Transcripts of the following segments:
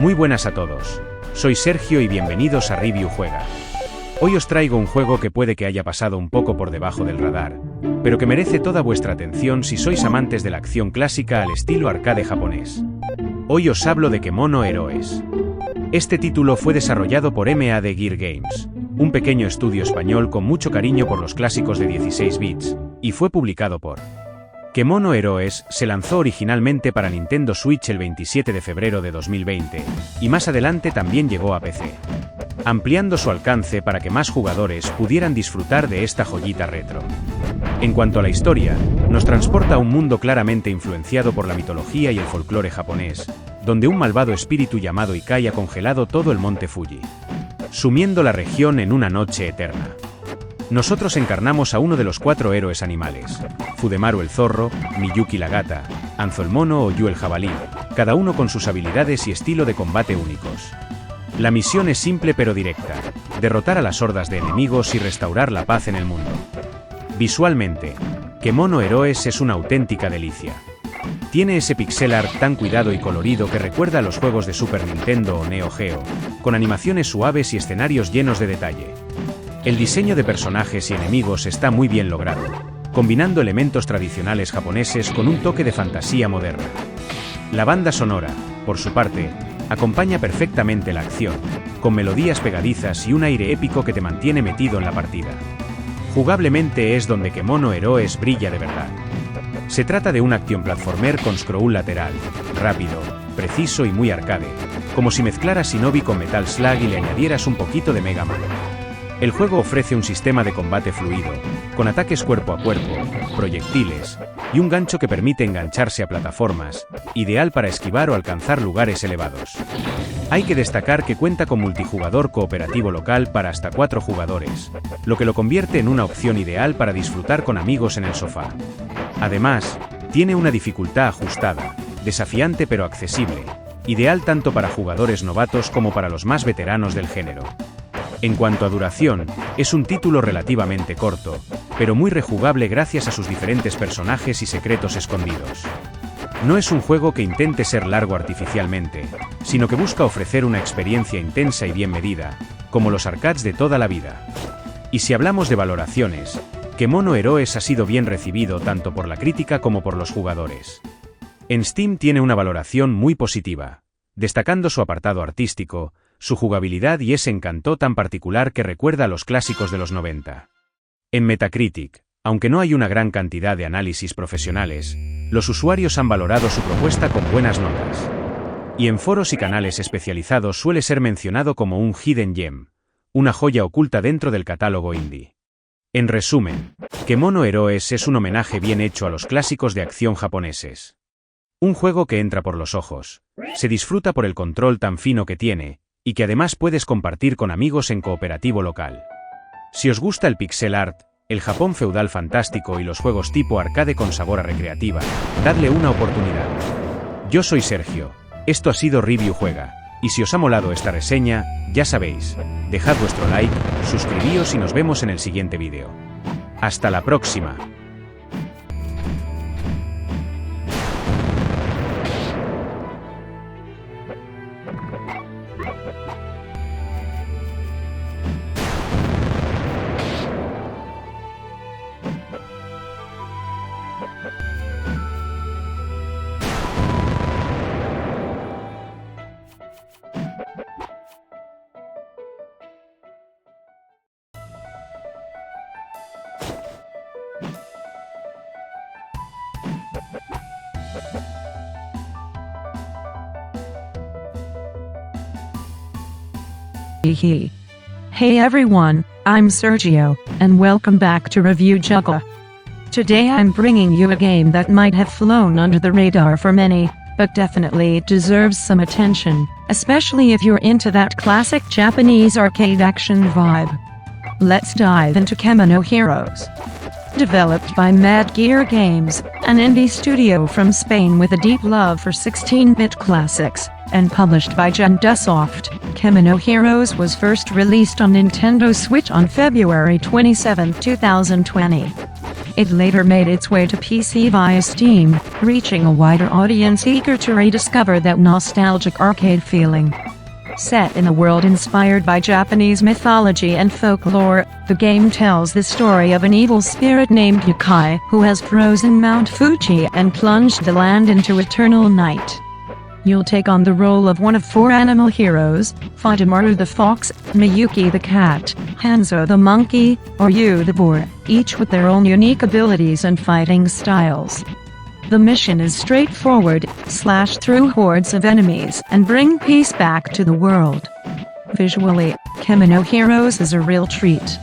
Muy buenas a todos. Soy Sergio y bienvenidos a Review Juega. Hoy os traigo un juego que puede que haya pasado un poco por debajo del radar, pero que merece toda vuestra atención si sois amantes de la acción clásica al estilo arcade japonés. Hoy os hablo de Kemono Heroes. Este título fue desarrollado por Emperador Games, un pequeño estudio español con mucho cariño por los clásicos de 16 bits, y fue publicado por Kemono Heroes. Se lanzó originalmente para Nintendo Switch el 27 de febrero de 2020, y más adelante también llegó a PC, ampliando su alcance para que más jugadores pudieran disfrutar de esta joyita retro. En cuanto a la historia, nos transporta a un mundo claramente influenciado por la mitología y el folclore japonés, donde un malvado espíritu llamado Ikai ha congelado todo el monte Fuji, sumiendo la región en una noche eterna. Nosotros encarnamos a uno de los 4 héroes animales: Fudemaru el zorro, Miyuki la gata, Anzo el mono o Yu el jabalí, cada uno con sus habilidades y estilo de combate únicos. La misión es simple pero directa: derrotar a las hordas de enemigos y restaurar la paz en el mundo. Visualmente, Kemono Heroes es una auténtica delicia. Tiene ese pixel art tan cuidado y colorido que recuerda a los juegos de Super Nintendo o Neo Geo, con animaciones suaves y escenarios llenos de detalle. El diseño de personajes y enemigos está muy bien logrado, combinando elementos tradicionales japoneses con un toque de fantasía moderna. La banda sonora, por su parte, acompaña perfectamente la acción, con melodías pegadizas y un aire épico que te mantiene metido en la partida. Jugablemente es donde Kemono Heroes brilla de verdad. Se trata de un action platformer con scroll lateral, rápido, preciso y muy arcade, como si mezclaras Shinobi con Metal Slug y le añadieras un poquito de Mega Man. El juego ofrece un sistema de combate fluido, con ataques cuerpo a cuerpo, proyectiles, y un gancho que permite engancharse a plataformas, ideal para esquivar o alcanzar lugares elevados. Hay que destacar que cuenta con multijugador cooperativo local para hasta 4 jugadores, lo que lo convierte en una opción ideal para disfrutar con amigos en el sofá. Además, tiene una dificultad ajustada, desafiante pero accesible, ideal tanto para jugadores novatos como para los más veteranos del género. En cuanto a duración, es un título relativamente corto, pero muy rejugable gracias a sus diferentes personajes y secretos escondidos. No es un juego que intente ser largo artificialmente, sino que busca ofrecer una experiencia intensa y bien medida, como los arcades de toda la vida. Y si hablamos de valoraciones, Kemono Heroes ha sido bien recibido tanto por la crítica como por los jugadores. En Steam tiene una valoración muy positiva, destacando su apartado artístico, su jugabilidad y ese encanto tan particular que recuerda a los clásicos de los 90. En Metacritic, aunque no hay una gran cantidad de análisis profesionales, los usuarios han valorado su propuesta con buenas notas. Y en foros y canales especializados suele ser mencionado como un hidden gem, una joya oculta dentro del catálogo indie. En resumen, Kemono Heroes es un homenaje bien hecho a los clásicos de acción japoneses. Un juego que entra por los ojos, se disfruta por el control tan fino que tiene, y que además puedes compartir con amigos en cooperativo local. Si os gusta el pixel art, el Japón feudal fantástico y los juegos tipo arcade con sabor a recreativa, dadle una oportunidad. Yo soy Sergio, esto ha sido Review Juega, y si os ha molado esta reseña, ya sabéis, dejad vuestro like, suscribíos y nos vemos en el siguiente vídeo. ¡Hasta la próxima! Hey everyone, I'm Sergio, and welcome back to Review Juggler. Today I'm bringing you a game that might have flown under the radar for many, but definitely deserves some attention, especially if you're into that classic Japanese arcade action vibe. Let's dive into Kemono Heroes. Developed by Mad Gear Games, an indie studio from Spain with a deep love for 16-bit classics, and published by Gendusoft, Kemono Heroes was first released on Nintendo Switch on February 27, 2020. It later made its way to PC via Steam, reaching a wider audience eager to rediscover that nostalgic arcade feeling. Set in a world inspired by Japanese mythology and folklore, the game tells the story of an evil spirit named Yukai who has frozen Mount Fuji and plunged the land into eternal night. You'll take on the role of one of 4 animal heroes: Fadamaru the fox, Miyuki the cat, Hanzo the monkey, or Yu the boar, each with their own unique abilities and fighting styles. The mission is straightforward: slash through hordes of enemies and bring peace back to the world. Visually, Kemono Heroes is a real treat.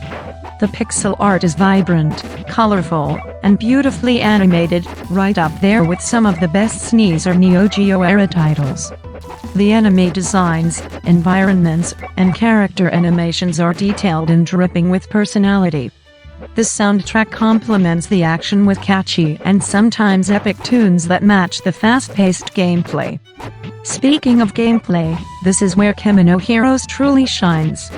The pixel art is vibrant, colorful, and beautifully animated, right up there with some of the best SNES or Neo Geo era titles. The enemy designs, environments, and character animations are detailed and dripping with personality. The soundtrack complements the action with catchy and sometimes epic tunes that match the fast-paced gameplay. Speaking of gameplay, this is where Kemono Heroes truly shines.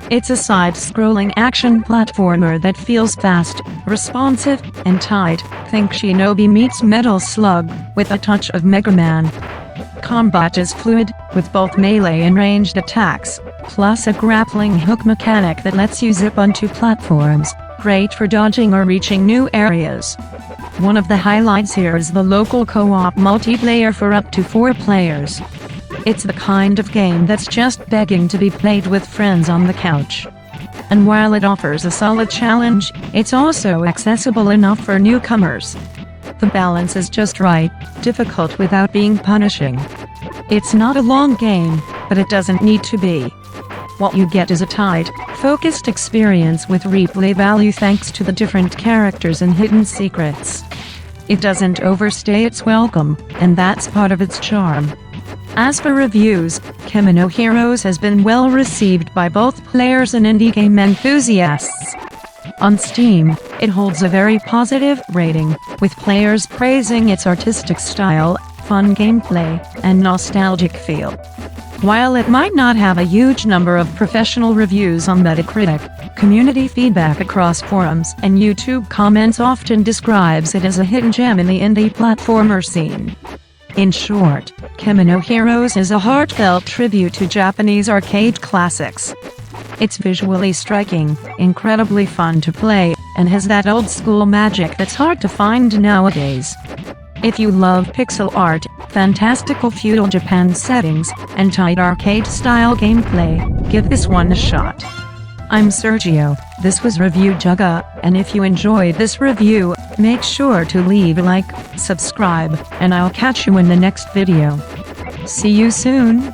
It's a side-scrolling action platformer that feels fast, responsive, and tight. Think Shinobi meets Metal Slug, with a touch of Mega Man. Combat is fluid, with both melee and ranged attacks, plus a grappling hook mechanic that lets you zip onto platforms, great for dodging or reaching new areas. One of the highlights here is the local co-op multiplayer for up to 4 players. It's the kind of game that's just begging to be played with friends on the couch. And while it offers a solid challenge, it's also accessible enough for newcomers. The balance is just right, difficult without being punishing. It's not a long game, but it doesn't need to be. What you get is a tight, focused experience with replay value thanks to the different characters and hidden secrets. It doesn't overstay its welcome, and that's part of its charm. As for reviews, Kemono Heroes has been well received by both players and indie game enthusiasts. On Steam, it holds a very positive rating, with players praising its artistic style, fun gameplay, and nostalgic feel. While it might not have a huge number of professional reviews on Metacritic, community feedback across forums and YouTube comments often describes it as a hidden gem in the indie platformer scene. In short, Kemono Heroes is a heartfelt tribute to Japanese arcade classics. It's visually striking, incredibly fun to play, and has that old-school magic that's hard to find nowadays. If you love pixel art, fantastical feudal Japan settings, and tight arcade-style gameplay, give this one a shot. I'm Sergio, this was Review Jugga, and if you enjoyed this review, make sure to leave a like, subscribe, and I'll catch you in the next video. See you soon!